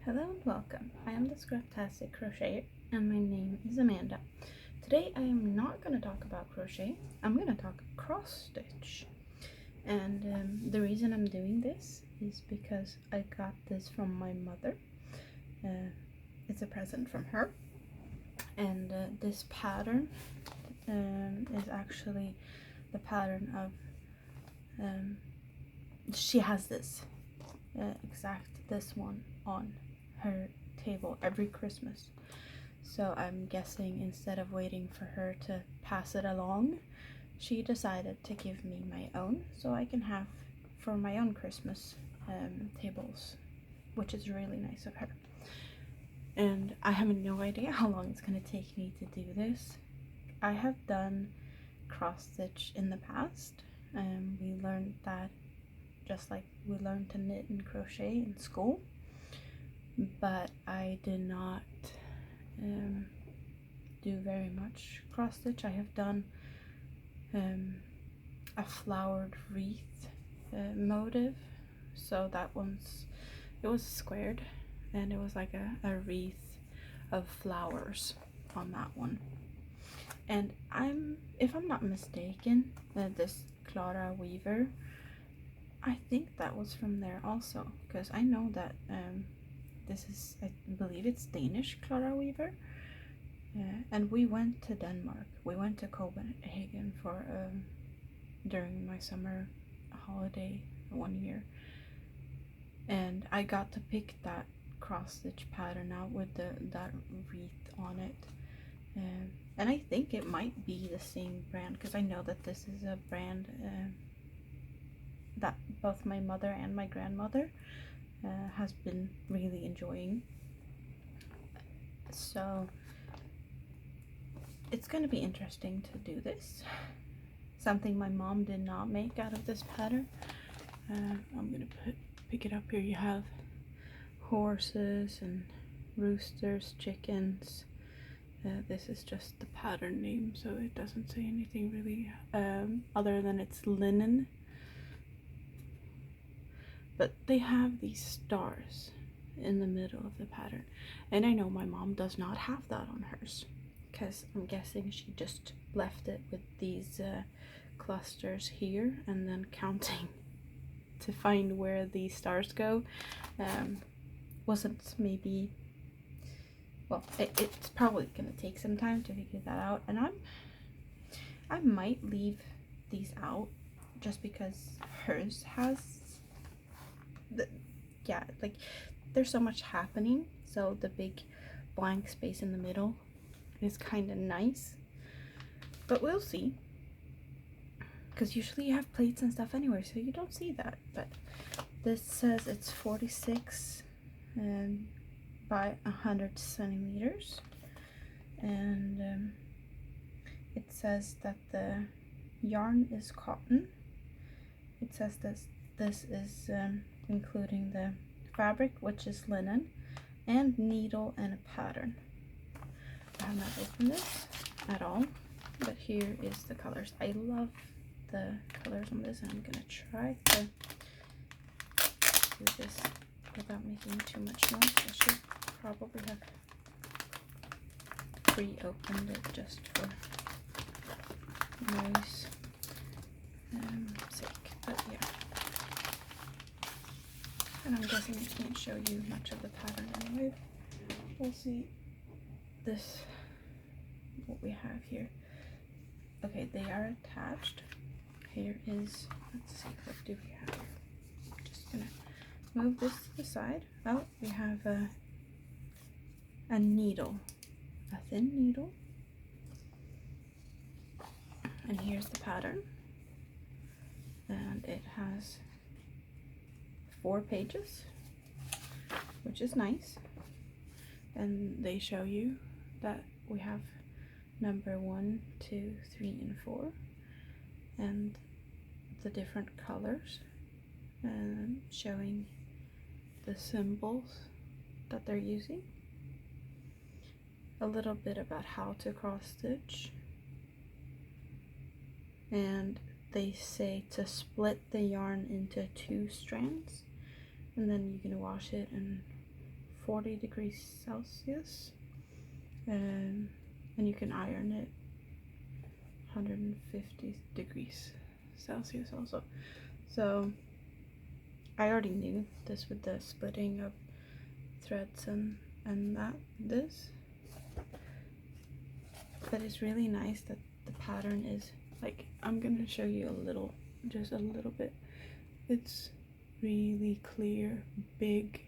Hello and welcome. I am the Scraptastic Crocheter and my name is Amanda. Today I am not going to talk about crochet, I'm going to talk cross stitch. And the reason I'm doing this is because I got this from my mother. It's a present from her, and this pattern is actually the pattern of, she has this this one on her table every Christmas. So I'm guessing instead of waiting for her to pass it along, she decided to give me my own so I can have for my own Christmas tables, which is really nice of her. And I have no idea how long it's going to take me to do this. I have done cross stitch in the past. We learned that just like we learned to knit and crochet in school, but I did not do very much cross stitch. I have done a flowered wreath motif, so that it was squared and it was like a wreath of flowers on that one. And if I'm not mistaken, this Clara Weaver, I think that was from there also, because I know that this is, I believe it's Danish Clara Weaver. And we went to Denmark. We went to Copenhagen for during my summer holiday one year, and I got to pick that cross stitch pattern out with that wreath on it. And I think it might be the same brand, because I know that this is a brand that both my mother and my grandmother has been really enjoying. So it's going to be interesting to do this. Something my mom did not make out of this pattern. I'm going to pick it up here. You have horses and roosters, chickens. This is just the pattern name, so it doesn't say anything really other than it's linen. But they have these stars in the middle of the pattern, and I know my mom does not have that on hers, because I'm guessing she just left it with these clusters here and then counting to find where these stars go. Wasn't maybe, well, it's probably gonna take some time to figure that out, and I might leave these out just because hers has yeah, like there's so much happening, so the big blank space in the middle is kind of nice. But we'll see, because usually you have plates and stuff anyway, so you don't see that. But this says it's 46 by 100 centimeters, and it says that the yarn is cotton. It says this is including the fabric, which is linen, and needle and a pattern. I have not opened this at all, but here is the colors. I love the colors on this, and I'm gonna try to do this without making too much noise. I should probably have pre-opened it just for noise sake, but yeah. And I'm guessing I can't show you much of the pattern anyway. We'll see this, what we have here. Okay, they are attached. Here is, let's see, what do we have here? I'm just gonna move this to the side. Oh, we have a needle, a thin needle. And here's the pattern. And it has 4 pages, which is nice. And they show you that we have number 1, 2, 3, and 4, and the different colors, and showing the symbols that they're using. A little bit about how to cross stitch, and they say to split the yarn into 2 strands, and then you can wash it and 40 degrees Celsius, and you can iron it 150 degrees Celsius also. So I already knew this with the splitting of threads and this, but it's really nice that the pattern is like, I'm gonna show you a little, just a little bit. It's really clear, big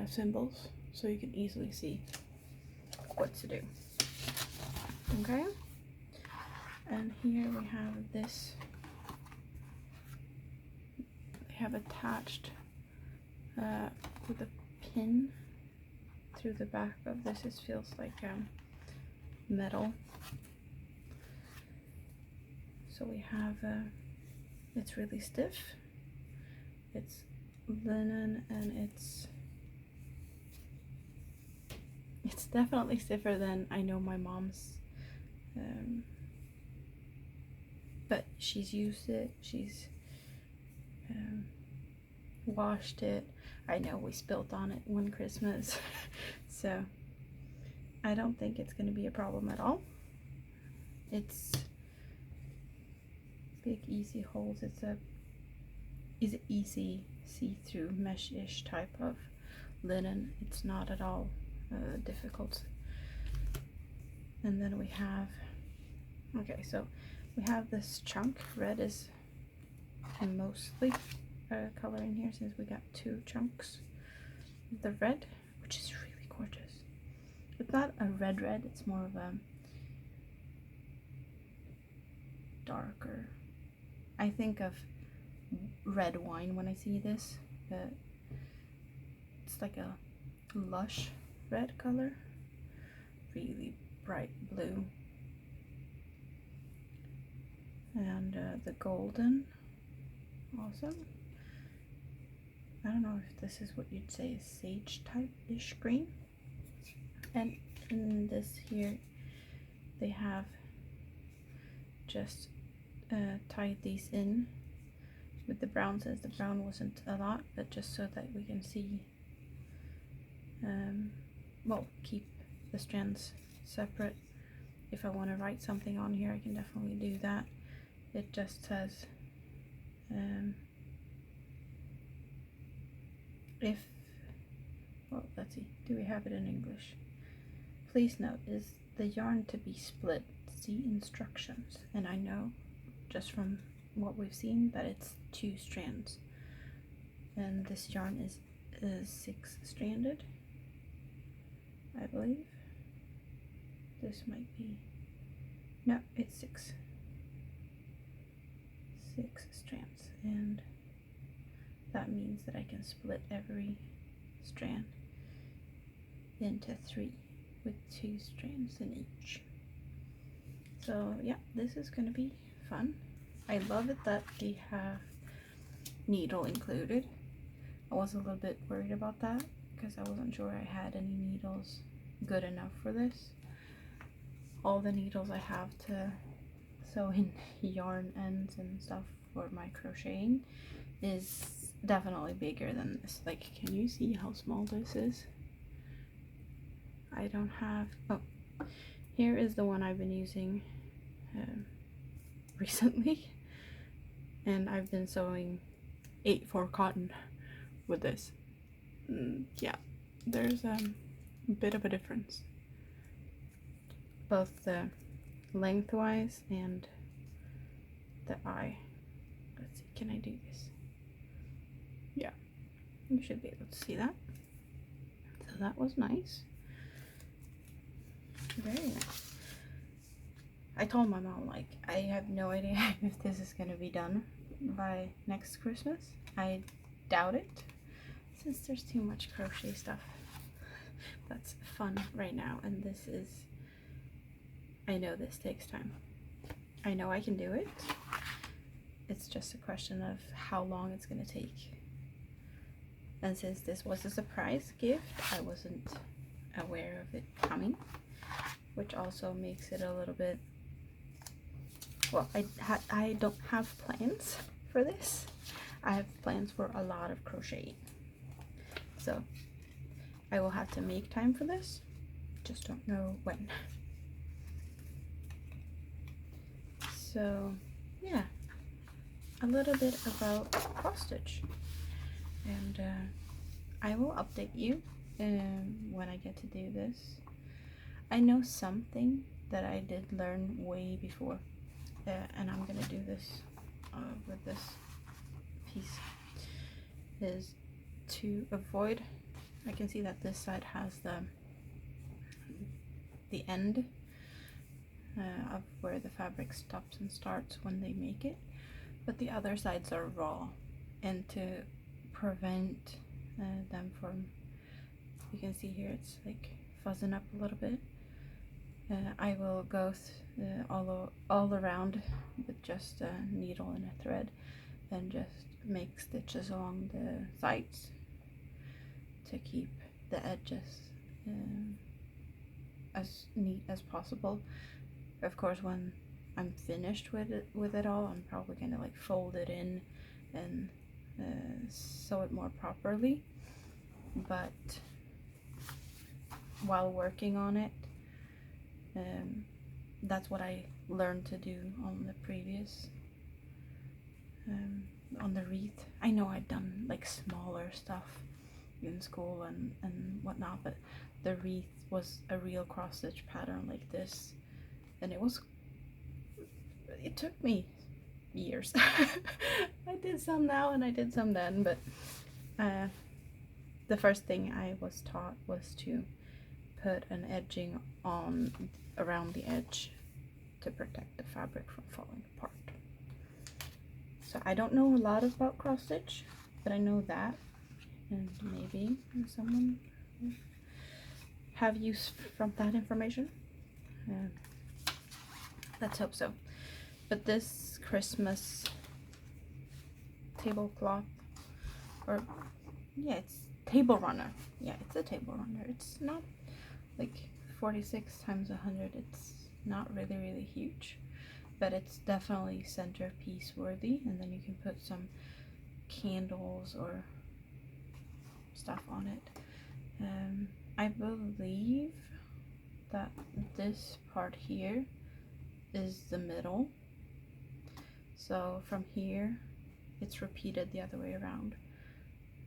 symbols, so you can easily see what to do. Okay, and here we have this. They have attached with a pin through the back of this. It feels like metal. So we have it's really stiff. It's linen, and it's definitely stiffer than I know my mom's, but she's used it, she's washed it. I know we spilled on it one Christmas so I don't think it's going to be a problem at all. It's big, easy holes. It's a easy see-through mesh-ish type of linen. It's not at all difficult. And then we have, okay, so we have this chunk. Red is mostly color in here, since we got 2 chunks of the red, which is really gorgeous. It's not a red, it's more of a darker, I think of red wine when I see this, but it's like a lush red color, really bright blue, and the golden, awesome. I don't know if this is what you'd say is sage type-ish green. And in this here, they have just tied these in with the brown, since the brown wasn't a lot, but just so that we can see, well, keep the strands separate. If I want to write something on here, I can definitely do that. It just says, if, well, let's see, do we have it in English? Please note, is the yarn to be split? See instructions. And I know just from what we've seen that it's 2 strands, and this yarn is 6 stranded, I believe. This might be, no, it's 6 strands, and that means that I can split every strand into 3 with 2 strands in each. So yeah, this is gonna be fun. I love it that we have needle included. I was a little bit worried about that because I wasn't sure I had any needles good enough for this. All the needles I have to sew in yarn ends and stuff for my crocheting is definitely bigger than this. Like, can you see how small this is? I don't have, oh, here is the one I've been using recently, and I've been sewing 8/4 cotton with this. Yeah, there's a bit of a difference, both the lengthwise and the eye. Let's see, can I do this? Yeah, you should be able to see that. So that was nice. Very nice. I told my mom, like, I have no idea if this is gonna be done by next Christmas. I doubt it, since there's too much crochet stuff that's fun right now, and this is, I know this takes time. I know I can do it. It's just a question of how long it's gonna take. And since this was a surprise gift, I wasn't aware of it coming, which also makes it a little bit, well, I don't have plans for this. I have plans for a lot of crocheting. So I will have to make time for this, just don't know when. So yeah, a little bit about cross stitch, and I will update you when I get to do this. I know something that I did learn way before, and I'm gonna do this with this piece, is to avoid, I can see that this side has the end of where the fabric stops and starts when they make it, but the other sides are raw, and to prevent them from, you can see here it's like fuzzing up a little bit, I will go all around with just a needle and a thread and just make stitches along the sides to keep the edges as neat as possible. Of course, when I'm finished with it all, I'm probably gonna like fold it in and sew it more properly, but while working on it, that's what I learned to do on the previous on the wreath. I know I'd done like smaller stuff in school and whatnot, but the wreath was a real cross stitch pattern like this, and it took me years. I did some now and I did some then, but the first thing I was taught was to put an edging on around the edge to protect the fabric from falling apart. So I don't know a lot about cross stitch, but I know that, and maybe someone have use from that information. Let's hope so. But this Christmas tablecloth, or yeah, it's table runner. Yeah, it's a table runner. It's not like 46 times 100. It's not really huge, but it's definitely centerpiece worthy, and then you can put some candles or stuff on it. I believe that this part here is the middle, so from here it's repeated the other way around,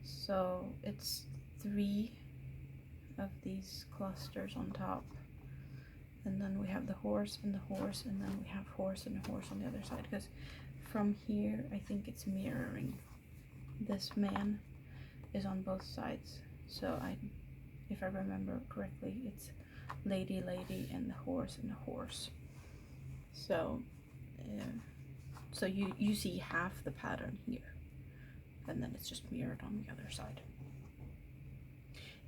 so it's 3 of these clusters on top, and then we have the horse and the horse, and then we have horse and a horse on the other side, because from here I think it's mirroring. This man is on both sides, so if I remember correctly, it's lady and the horse and the horse. So so you see half the pattern here, and then it's just mirrored on the other side.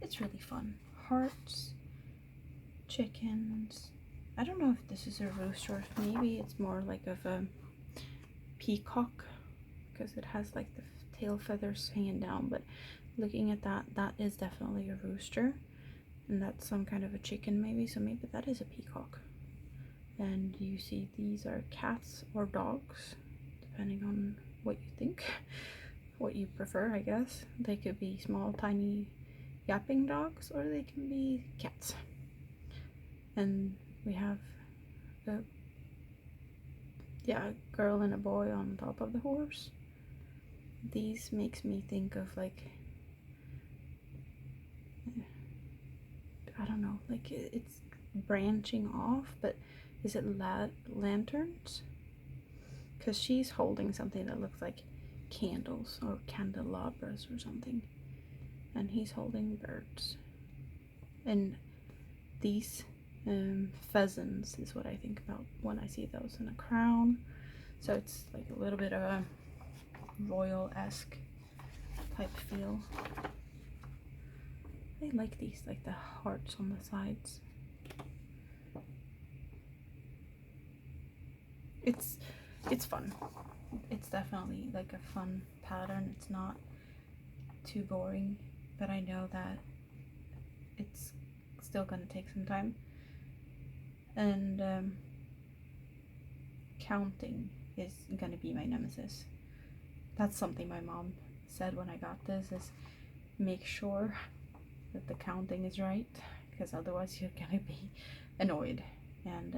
It's really fun. Hearts, chickens. I don't know if this is a rooster, or if maybe it's more like of a peacock, because it has like the tail feathers hanging down, but looking at that, that is definitely a rooster, and that's some kind of a chicken maybe, so maybe that is a peacock. And you see these are cats or dogs, depending on what you think, what you prefer, I guess. They could be small tiny yapping dogs, or they can be cats. And we have a girl and a boy on top of the horse. These makes me think of like, I don't know, like it's branching off, but is it lanterns? Because she's holding something that looks like candles or candelabras or something, and he's holding birds. And these pheasants is what I think about when I see those, in a crown, so it's like a little bit of a royal-esque type feel. I like these, like the hearts on the sides. It's fun. It's definitely like a fun pattern. It's not too boring, but I know that it's still gonna take some time, and counting is gonna be my nemesis. That's something my mom said when I got this, is make sure that the counting is right, because otherwise you're gonna be annoyed, and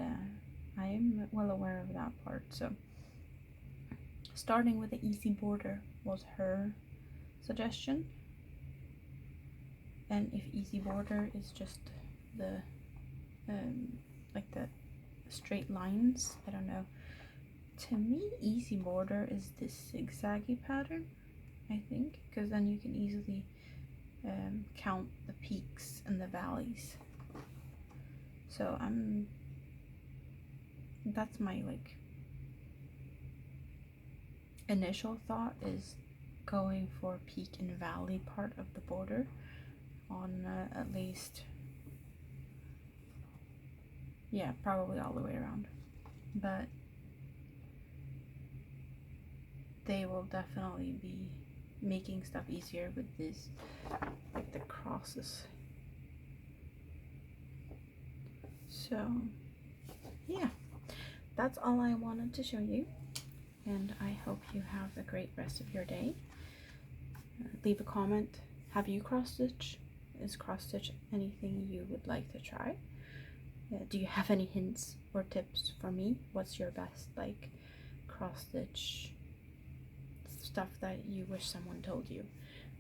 I am well aware of that part. So starting with the easy border was her suggestion, and if easy border is just the like the straight lines, I don't know, to me easy border is this zigzaggy pattern, I think, because then you can easily count the peaks and the valleys. So that's my like initial thought, is going for peak and valley part of the border on at least, yeah, probably all the way around, but they will definitely be making stuff easier with this, like the crosses. So yeah, that's all I wanted to show you, and I hope you have a great rest of your day. Leave a comment. Have you cross stitch? Is cross stitch anything you would like to try? Do you have any hints or tips for me? What's your best like cross stitch stuff that you wish someone told you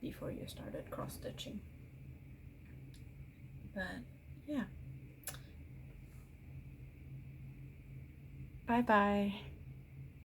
before you started cross stitching? But yeah, bye bye.